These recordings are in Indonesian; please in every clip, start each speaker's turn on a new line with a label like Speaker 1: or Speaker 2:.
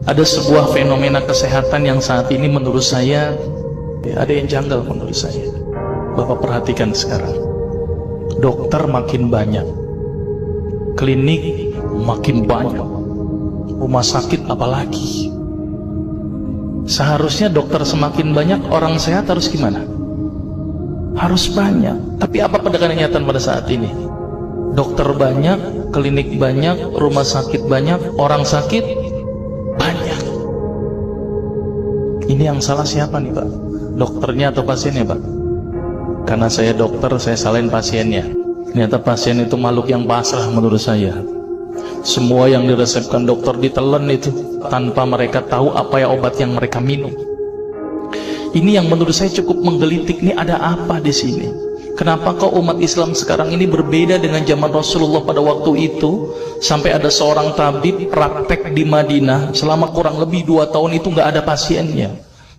Speaker 1: Ada sebuah fenomena kesehatan yang saat ini menurut saya ada yang janggal menurut saya. Bapak perhatikan sekarang, dokter makin banyak, klinik makin banyak, rumah sakit apalagi. Seharusnya dokter semakin banyak, orang sehat harus gimana? Harus banyak. Tapi apa kenyataan pada saat ini? Dokter banyak, klinik banyak, rumah sakit banyak, orang sakit banyak. Ini yang salah siapa nih Pak? Dokternya atau pasiennya Pak? Karena saya dokter, saya salahin pasiennya. Ternyata pasien itu makhluk yang pasrah menurut saya. Semua yang diresepkan dokter ditelan itu tanpa mereka tahu apa ya obat yang mereka minum. Ini yang menurut saya cukup menggelitik. Nih ada apa di sini? Kenapa kok umat Islam sekarang ini berbeda dengan zaman Rasulullah pada waktu itu? Sampai ada seorang tabib praktek di Madinah selama kurang lebih 2 tahun itu nggak ada pasiennya.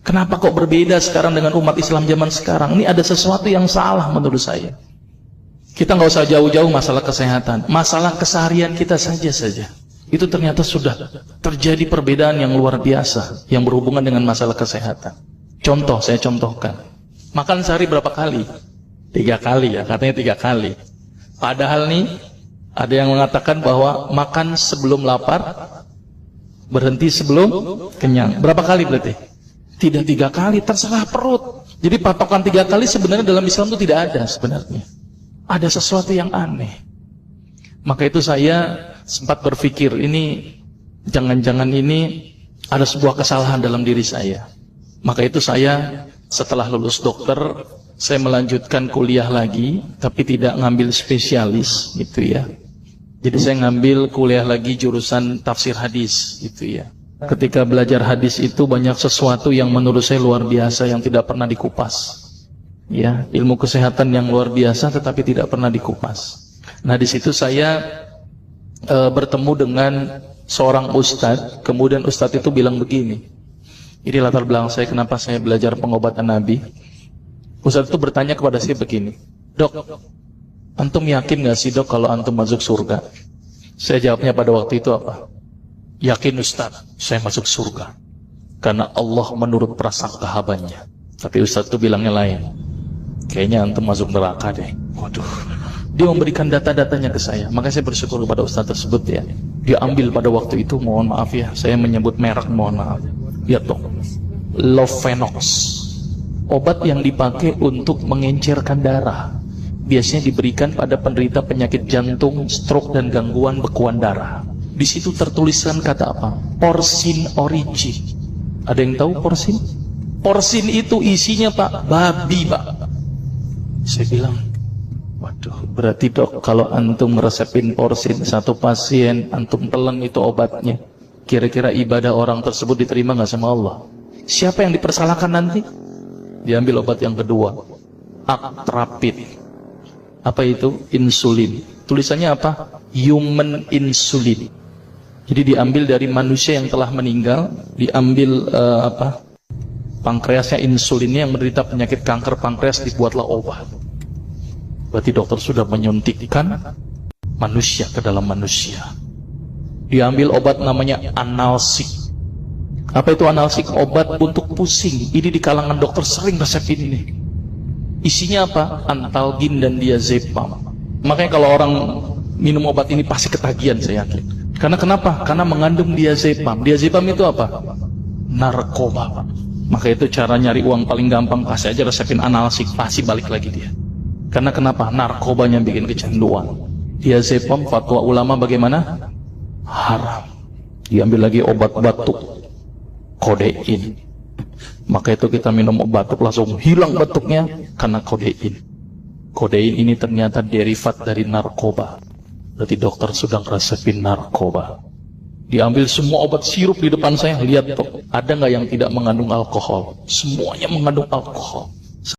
Speaker 1: Kenapa kok berbeda sekarang dengan umat Islam zaman sekarang? Ini ada sesuatu yang salah menurut saya. Kita nggak usah jauh-jauh masalah kesehatan, masalah keseharian kita saja. Itu ternyata sudah terjadi perbedaan yang luar biasa yang berhubungan dengan masalah kesehatan. Contoh, saya contohkan. Makan sehari berapa kali? 3 kali ya, katanya 3 kali. Padahal nih, ada yang mengatakan bahwa makan sebelum lapar, berhenti sebelum kenyang. Berapa kali berarti? Tidak 3 kali, terserah perut. Jadi patokan 3 kali sebenarnya dalam Islam itu tidak ada sebenarnya. Ada sesuatu yang aneh. Maka itu saya sempat berpikir, ini jangan-jangan ini ada sebuah kesalahan dalam diri saya. Maka itu saya setelah lulus dokter, saya melanjutkan kuliah lagi, tapi tidak ngambil spesialis gitu ya. Jadi saya ngambil kuliah lagi jurusan tafsir hadis gitu ya. Ketika belajar hadis itu banyak sesuatu yang menurut saya luar biasa yang tidak pernah dikupas. Ya, ilmu kesehatan yang luar biasa tetapi tidak pernah dikupas. Nah, di situ saya bertemu dengan seorang ustadz. Kemudian ustadz itu bilang begini. Ini latar belakang saya kenapa saya belajar pengobatan Nabi. Ustadz itu bertanya kepada saya begini, "Dok, antum yakin gak sih dok kalau antum masuk surga?" Saya jawabnya pada waktu itu apa? "Yakin Ustadz, saya masuk surga karena Allah menurut prasangka hambanya." Tapi Ustadz itu bilangnya lain. "Kayaknya antum masuk neraka deh." Waduh. Dia memberikan data-datanya ke saya. Maka saya bersyukur kepada Ustadz tersebut ya. Dia ambil pada waktu itu, mohon maaf ya, saya menyebut merek, mohon maaf. Lihat dong, Lovenox, obat yang dipakai untuk mengencerkan darah. Biasanya diberikan pada penderita penyakit jantung, stroke dan gangguan bekuan darah. Di situ tertuliskan kata apa? Porsin origi. Ada yang tahu porsin? Porsin itu isinya Pak, babi Pak. Saya bilang, waduh, berarti dok kalau antum resepin porsin satu pasien, antum telan itu obatnya. Kira-kira ibadah orang tersebut diterima nggak sama Allah? Siapa yang dipersalahkan nanti? Diambil obat yang kedua, Actrapid. Apa itu? Insulin. Tulisannya apa? Human insulin. Jadi diambil dari manusia yang telah meninggal, diambil pankreasnya, insulinnya, yang menderita penyakit kanker pankreas, dibuatlah obat. Berarti dokter sudah menyuntikkan manusia ke dalam manusia. Diambil obat namanya analsik. Apa itu analsik? Obat untuk pusing. Ini di kalangan dokter sering resepin ini. Isinya apa? Antalgin dan diazepam. Makanya kalau orang minum obat ini pasti ketagihan, saya yakin. Karena kenapa? Karena mengandung diazepam. Diazepam itu apa? Narkoba. Maka itu cara nyari uang paling gampang, kasih aja resepin analsik, pasti balik lagi dia. Karena kenapa? Narkobanya bikin kecanduan. Diazepam, fatwa ulama bagaimana? Haram. Diambil lagi obat batuk, kodein. Maka itu kita minum obat batuk langsung hilang batuknya karena kodein. Kodein ini ternyata derivat dari narkoba. Berarti dokter sudah resepin narkoba. Diambil semua obat sirup di depan saya, lihat tuh, ada nggak yang tidak mengandung alkohol? Semuanya mengandung alkohol.